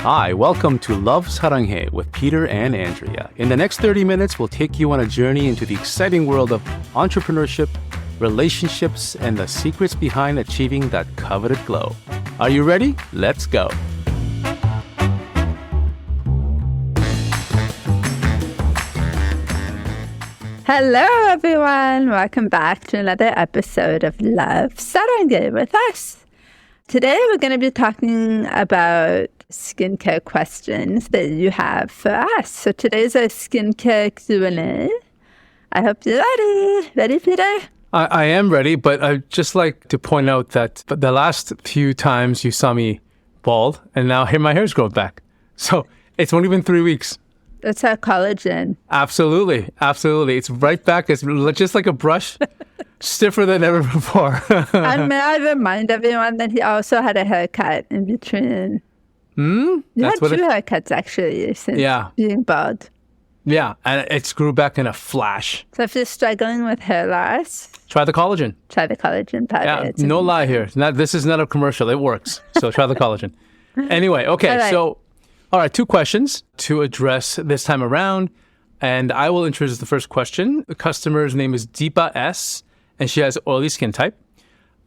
Hi, welcome to Love Saranghae with Peter and Andrea. In the next 30 minutes, we'll take you on a journey into the exciting world of entrepreneurship, relationships, and the secrets behind achieving that coveted glow. Are you ready? Let's go. Hello, everyone. Welcome back to another episode of Love Saranghae with us. Today, we're going to be talking about skincare questions that you have for us. So today's a skincare Q&A. I hope you're ready. Ready, Peter? I am ready, but I'd just like to point out that the last few times you saw me bald, and now here my hair's grown back. So it's only been 3 weeks. That's our collagen. Absolutely. It's right back. It's just like a brush, stiffer than ever before. And may I remind everyone that he also had a haircut in between. You had two haircuts, actually, since being bald. Yeah, and it grew back in a flash. So if you're struggling with hair loss, try the collagen. Try the collagen powder. Yeah, no lie here. This is not a commercial. It works. So try the collagen. Anyway, okay, all right, 2 questions to address this time around. And I will introduce the first question. The customer's name is Deepa S., and she has oily skin type.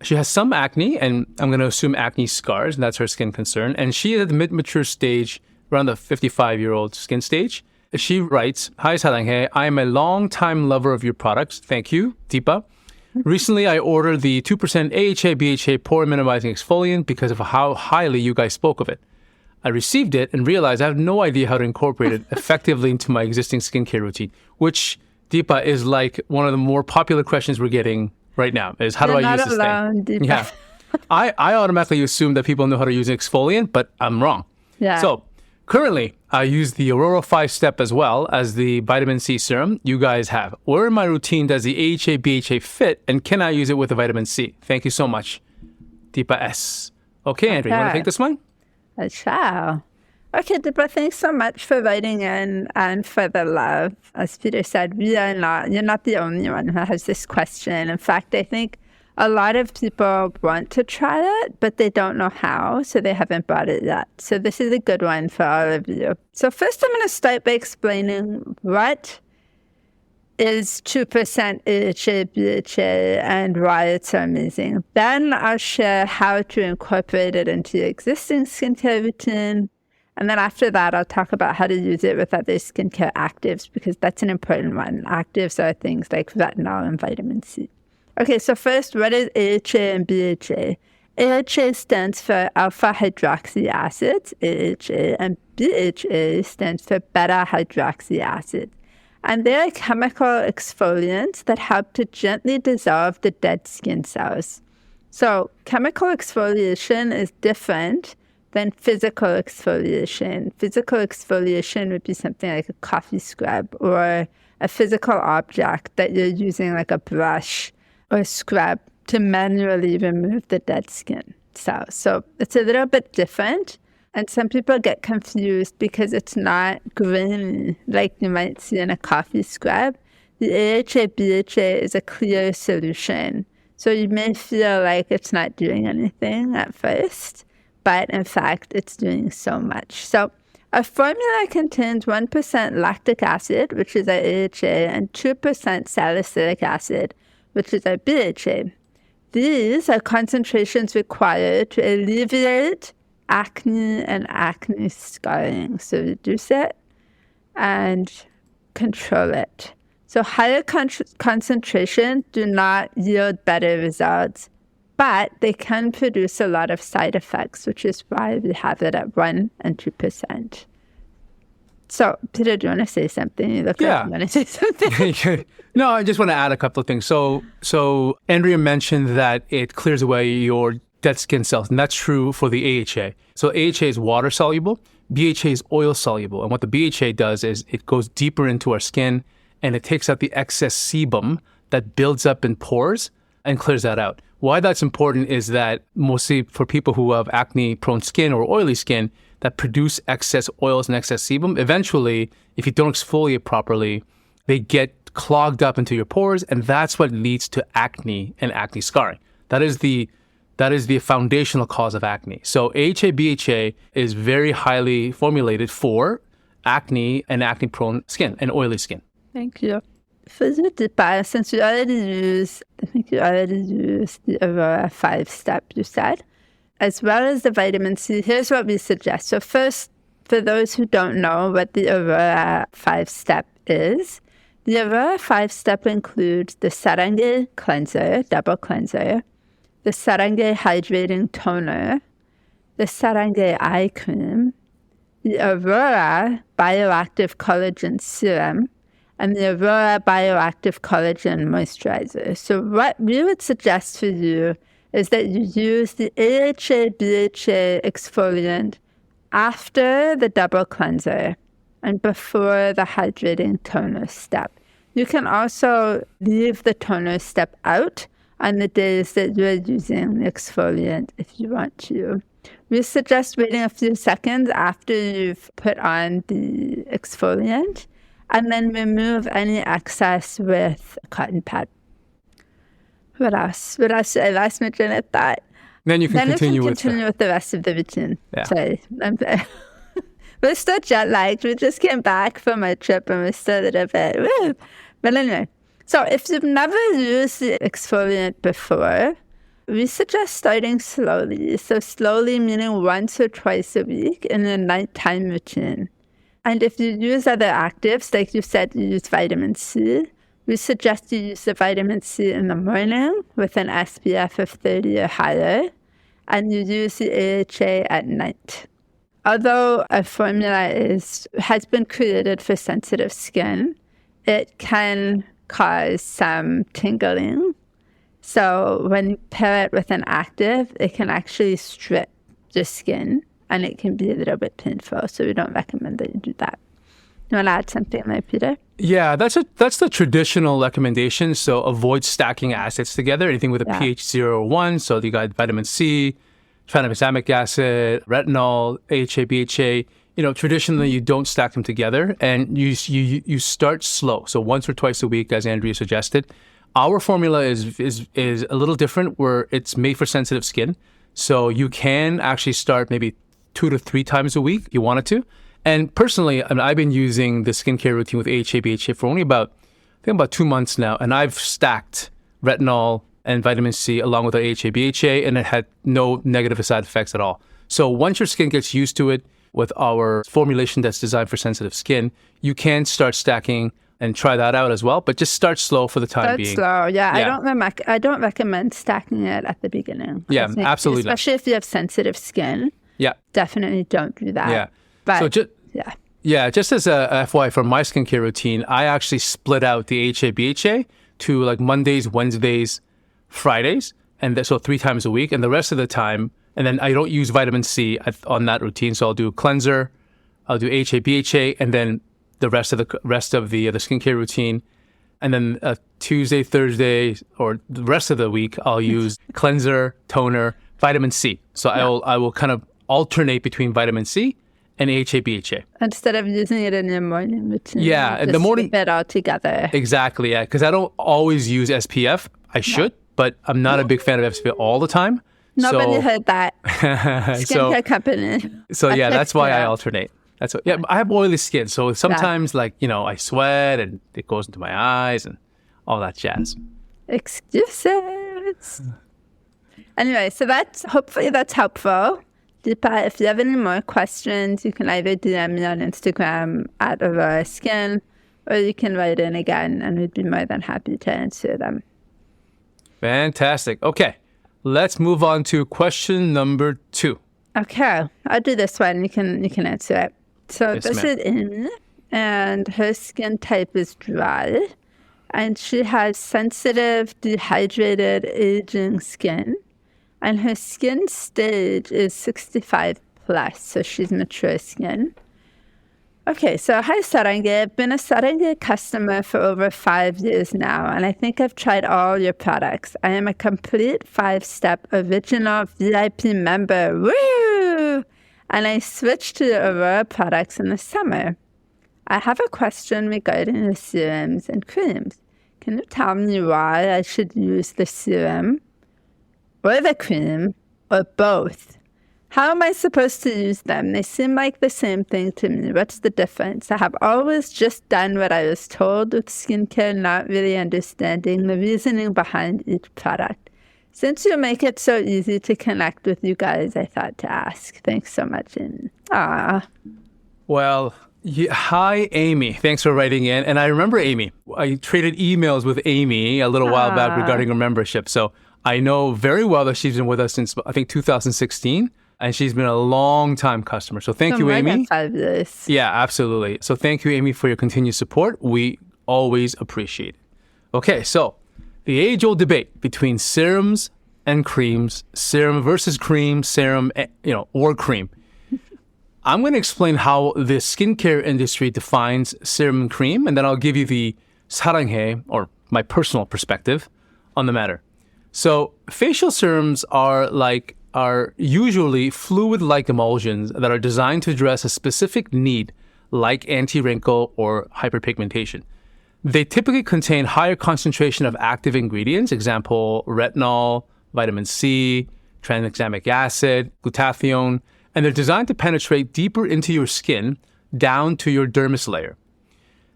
She has some acne, and I'm going to assume acne scars, and that's her skin concern. And she is at the mid-mature stage, around the 55-year-old skin stage. She writes, "Hi, Saranghae. I am a long-time lover of your products. Thank you, Deepa. Recently, I ordered the 2% AHA BHA pore-minimizing exfoliant because of how highly you guys spoke of it. I received it and realized I have no idea how to incorporate it effectively into my existing skincare routine," which, Deepa, is like one of the more popular questions we're getting right now, is how do I use this thing? Deepa. Yeah. I automatically assume that people know how to use an exfoliant, but I'm wrong. Yeah. So currently, I use the Aurora 5-step as well as the vitamin C serum you guys have. Where in my routine does the AHA BHA fit, and can I use it with the vitamin C? Thank you so much, Deepa S. Okay, Andrea, you want to take this one? I shall. Okay, Deepa, thanks so much for writing in and for the love. As Peter said, you're not the only one who has this question. In fact, I think a lot of people want to try it, but they don't know how, so they haven't bought it yet. So this is a good one for all of you. So first, I'm going to start by explaining what is 2% AHA BHA and why it's so amazing. Then I'll share how to incorporate it into your existing skincare routine. And then after that, I'll talk about how to use it with other skincare actives, because that's an important one. Actives are things like retinol and vitamin C. Okay, so first, what is AHA and BHA? AHA stands for alpha hydroxy acids, AHA, and BHA stands for beta hydroxy acid. And they are chemical exfoliants that help to gently dissolve the dead skin cells. So chemical exfoliation is different than physical exfoliation. Physical exfoliation would be something like a coffee scrub or a physical object that you're using like a brush or scrub to manually remove the dead skin cells. So it's a little bit different. And some people get confused because it's not grainy like you might see in a coffee scrub. The AHA BHA is a clear solution. So you may feel like it's not doing anything at first, but in fact, it's doing so much. So a formula contains 1% lactic acid, which is our AHA, and 2% salicylic acid, which is our BHA. These are concentrations required to alleviate acne and acne scarring. So reduce it and control it. So higher concentration do not yield better results, but they can produce a lot of side effects, which is why we have it at 1 and 2%. So, Peter, do you want to say something? You look like you want to say something. No, I just want to add a couple of things. So Andrea mentioned that it clears away your dead skin cells, and that's true for the AHA. So AHA is water soluble, BHA is oil soluble, and what the BHA does is it goes deeper into our skin and it takes out the excess sebum that builds up in pores and clears that out. Why that's important is that mostly for people who have acne-prone skin or oily skin that produce excess oils and excess sebum, eventually, if you don't exfoliate properly, they get clogged up into your pores, and that's what leads to acne and acne scarring. That is the that is the foundational cause of acne. So AHA BHA is very highly formulated for acne and acne-prone skin and oily skin. Thank you. For the deeper, since you already used, I think you already used the Aurora 5-step, you said, as well as the vitamin C, here's what we suggest. So first, for those who don't know what the Aurora 5-step is, the Aurora 5-step includes the Saranghae cleanser, double cleanser, the Saranghae hydrating toner, the Saranghae eye cream, the Aurora bioactive collagen serum, and the Aurora bioactive collagen moisturizer. So what we would suggest for you is that you use the AHA BHA exfoliant after the double cleanser and before the hydrating toner step. You can also leave the toner step out on the days that you're using the exfoliant if you want to. We suggest waiting a few seconds after you've put on the exfoliant and then remove any excess with a cotton pad. What else? I lost my train of thought. Then you can continue with the rest of the routine. Yeah. Sorry. We're still jet lagged. We just came back from my trip and we're still a little bit. Woo. But anyway, so if you've never used the exfoliant before, we suggest starting slowly. So slowly meaning once or twice a week in a nighttime routine. And if you use other actives, like you said, you use vitamin C, we suggest you use the vitamin C in the morning with an SPF of 30 or higher, and you use the AHA at night. Although a formula has been created for sensitive skin, it can cause some tingling. So when you pair it with an active, it can actually strip the skin, and it can be a little bit painful. So we don't recommend that you do that. You want to add something there, Peter? Yeah, that's the traditional recommendation. So avoid stacking acids together, anything with a pH 0 or 1. So you got vitamin C, tranexamic acid, retinol, AHA, BHA. Traditionally you don't stack them together, and you start slow. So once or twice a week, as Andrea suggested. Our formula is a little different, where it's made for sensitive skin. So you can actually start maybe 2 to 3 times a week if you wanted to. And personally, I've been using the skincare routine with AHA, BHA for only about 2 months now. And I've stacked retinol and vitamin C along with our AHA, BHA, and it had no negative side effects at all. So once your skin gets used to it with our formulation that's designed for sensitive skin, you can start stacking and try that out as well. But just start slow for the time being. Slow, yeah. I don't recommend stacking it at the beginning. Yeah, absolutely. Especially if you have sensitive skin. Yeah. Definitely don't do that. Yeah. But, so just as a FYI for my skincare routine, I actually split out the AHA, BHA to like Mondays, Wednesdays, Fridays, and so 3 times a week. And the rest of the time, and then I don't use vitamin C on that routine. So I'll do a cleanser, I'll do AHA, BHA, and then the rest of the skincare routine. And then Tuesday, Thursday, or the rest of the week, I'll use cleanser, toner, vitamin C. So I will kind of alternate between vitamin C and AHA, BHA. Instead of using it in your morning routine. Yeah, in the morning. Keep it all together. Exactly, yeah. Because I don't always use SPF. I should, but I'm not a big fan of SPF all the time. Nobody heard that. Skincare company. So yeah, that's why I alternate. I have oily skin, so sometimes I sweat and it goes into my eyes and all that jazz. Excuses. Anyway, so hopefully that's helpful. Deepa, if you have any more questions, you can either DM me on Instagram at Aurora Skin, or you can write in again, and we'd be more than happy to answer them. Fantastic. Okay, let's move on to question number 2. Okay, I'll do this one. You can answer it. So yes, this is In, and her skin type is dry, and she has sensitive, dehydrated, aging skin, and her skin stage is 65 plus, so she's mature skin. Okay, so hi Saranghae. I've been a Saranghae customer for over 5 years now, and I think I've tried all your products. I am a complete 5-step original VIP member. Woo! And I switched to the Aurora products in the summer. I have a question regarding the serums and creams. Can you tell me why I should use the serum or the cream or both? How am I supposed to use them? They seem like the same thing to me. What's the difference? I have always just done what I was told with skincare, not really understanding the reasoning behind each product. Since you make it so easy to connect with you guys, I thought to ask. Thanks so much. Well, hi, Amy. Thanks for writing in. And I remember Amy. I traded emails with Amy a little while back regarding her membership. So I know very well that she's been with us since, I think, 2016. And she's been a long-time customer. So thank you, Amy. 5 years. Yeah, absolutely. So thank you, Amy, for your continued support. We always appreciate it. Okay, so the age-old debate between serums and creams, serum versus cream, serum, or cream. I'm going to explain how the skincare industry defines serum and cream, and then I'll give you the Saranghae, or my personal perspective, on the matter. So facial serums are usually fluid-like emulsions that are designed to address a specific need, like anti-wrinkle or hyperpigmentation. They typically contain higher concentration of active ingredients, example, retinol, vitamin C, tranexamic acid, glutathione, and they're designed to penetrate deeper into your skin, down to your dermis layer.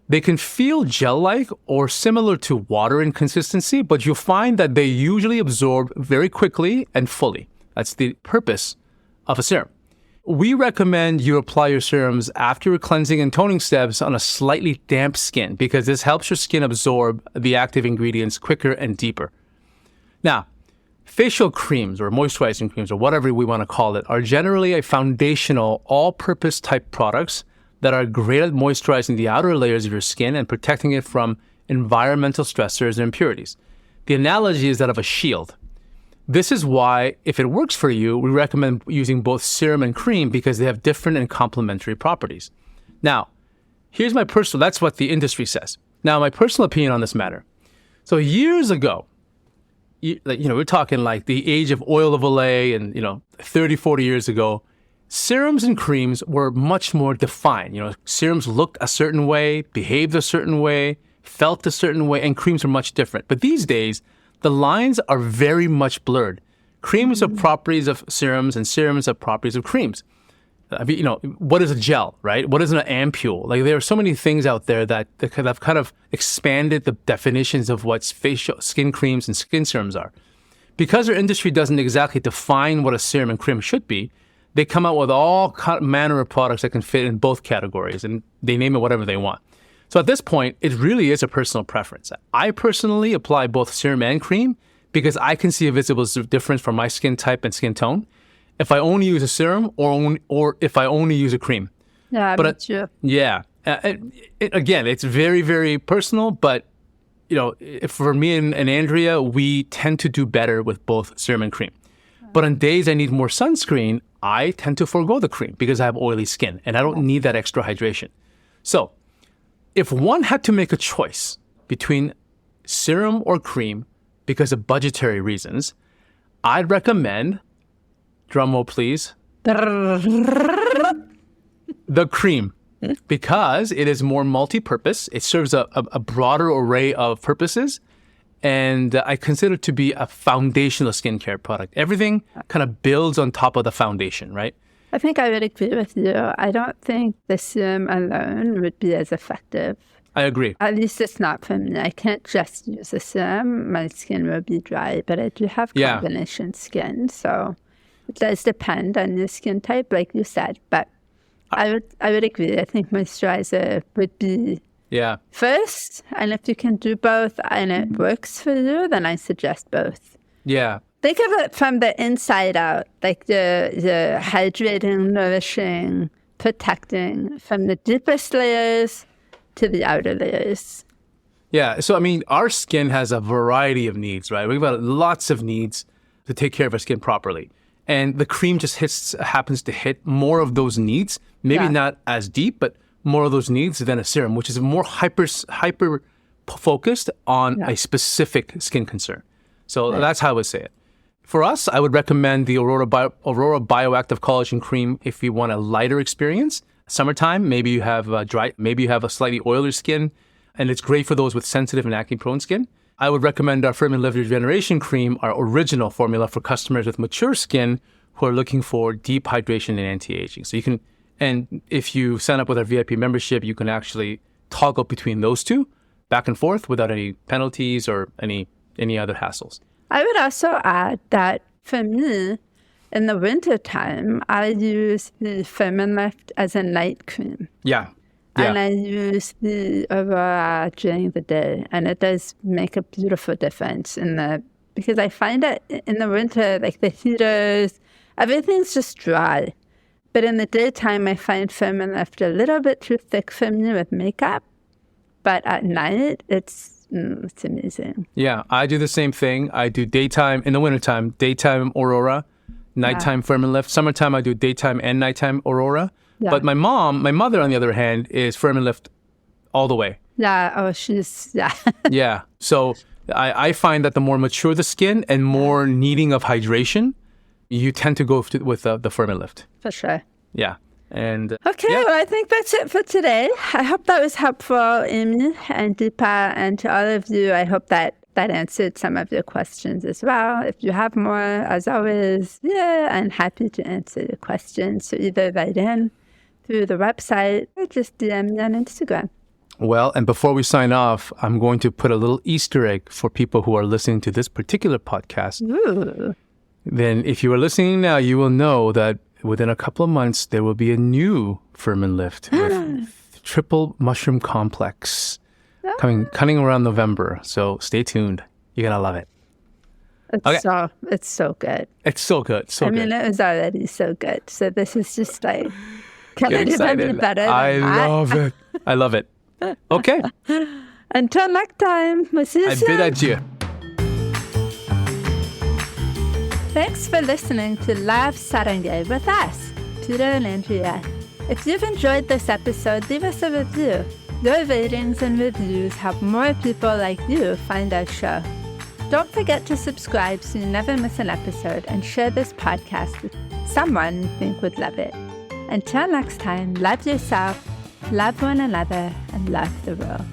They can feel gel-like or similar to water in consistency, but you'll find that they usually absorb very quickly and fully. That's the purpose of a serum. We recommend you apply your serums after your cleansing and toning steps on a slightly damp skin because this helps your skin absorb the active ingredients quicker and deeper. Now, facial creams or moisturizing creams or whatever we want to call it are generally a foundational, all-purpose type products that are great at moisturizing the outer layers of your skin and protecting it from environmental stressors and impurities. The analogy is that of a shield. This is why, if it works for you, we recommend using both serum and cream because they have different and complementary properties. Now, here's my that's what the industry says. Now, my personal opinion on this matter. So years ago, we're talking like the age of oil of Olay and, 30, 40 years ago, serums and creams were much more defined. Serums looked a certain way, behaved a certain way, felt a certain way, and creams are much different. But these days, the lines are very much blurred. Creams have properties of serums and serums have properties of creams. What is a gel, right? What is an ampule? There are so many things out there that have kind of expanded the definitions of what facial skin creams and skin serums are. Because our industry doesn't exactly define what a serum and cream should be, they come out with all manner of products that can fit in both categories, and they name it whatever they want. So at this point, it really is a personal preference. I personally apply both serum and cream because I can see a visible difference from my skin type and skin tone if I only use a serum or if I only use a cream. Yeah, but true. Yeah. Again, it's very, very personal, but for me and Andrea, we tend to do better with both serum and cream. But on days I need more sunscreen, I tend to forego the cream because I have oily skin and I don't need that extra hydration. So if one had to make a choice between serum or cream because of budgetary reasons, I'd recommend, drumroll please, the cream because it is more multi-purpose. It serves a broader array of purposes, and I consider it to be a foundational skincare product. Everything kind of builds on top of the foundation, right? I think I would agree with you. I don't think the serum alone would be as effective. I agree. At least it's not for me. I can't just use a serum. My skin will be dry, but I do have combination skin. So it does depend on your skin type, like you said. But I would agree. I think moisturizer would be first. And if you can do both and it works for you, then I suggest both. Yeah. Think of it from the inside out, like the hydrating, nourishing, protecting from the deepest layers to the outer layers. Yeah. So, our skin has a variety of needs, right? We've got lots of needs to take care of our skin properly. And the cream just happens to hit more of those needs, maybe not as deep, but more of those needs than a serum, which is more hyper focused on a specific skin concern. So that's how I would say it. For us, I would recommend the Aurora Bioactive Collagen Cream if you want a lighter experience. Summertime, maybe you have a slightly oilier skin, and it's great for those with sensitive and acne-prone skin. I would recommend our Firm and Lift Regeneration Cream, our original formula for customers with mature skin who are looking for deep hydration and anti-aging. So you can, and if you sign up with our VIP membership, you can actually toggle between those two back and forth without any penalties or any other hassles. I would also add that for me, in the wintertime, I use the Firm and Lift as a night cream. Yeah. And I use the Aurora during the day. And it does make a beautiful difference because I find that in the winter, like the heaters, everything's just dry. But in the daytime, I find Firm and Lift a little bit too thick for me with makeup. But at night, it's amazing. Yeah, I do the same thing. I do daytime, in the wintertime, daytime Aurora, nighttime Firm and Lift. Summertime, I do daytime and nighttime Aurora. Yeah. But my mother, on the other hand, is Firm and Lift all the way. Yeah. Yeah. So I find that the more mature the skin and more needing of hydration, you tend to go with the Firm and Lift. For sure. Yeah. And okay, well, I think that's it for today. I hope that was helpful, Amy and Deepa, and to all of you, I hope that answered some of your questions as well. If you have more, as always, I'm happy to answer your questions. So either write in through the website or just DM me on Instagram. Well, and before we sign off, I'm going to put a little Easter egg for people who are listening to this particular podcast. Ooh. Then if you are listening now, you will know that within a couple of months, there will be a new Firm and Lift with triple mushroom complex coming around November. So stay tuned. You're going to love it. It's so good. It's so good. I mean, it was already so good. So this is just like, can it even be better than I love it. I love it. Okay. Until next time, we'll see you soon. I bid adieu. Thanks for listening to Love Saranghae with us, Peter and Andrea. If you've enjoyed this episode, leave us a review. Your ratings and reviews help more people like you find our show. Don't forget to subscribe so you never miss an episode, and share this podcast with someone you think would love it. Until next time, love yourself, love one another, and love the world.